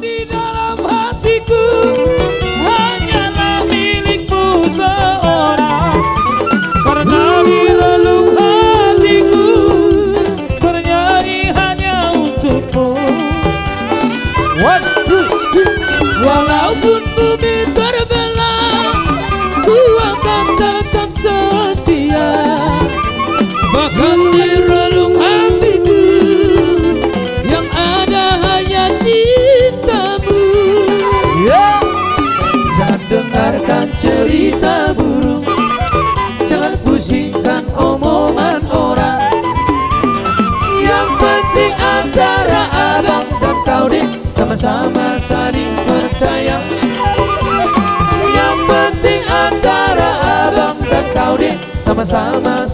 di dalam hatiku hanyalah milikmu seorang. Karena di relung hatiku bernyanyi hanya untukmu. One, two, three. Walaupun bumi terbelah, ku akan tetap setia. Bahkan di relung hatiku yang ada hanya cintamu. Yeah. Jangan dengarkan cerita burung, jangan pusingkan omongan orang. Yang penting antara abang dan kau deh sama-sama saling percaya. Yang penting antara abang dan kau deh sama-sama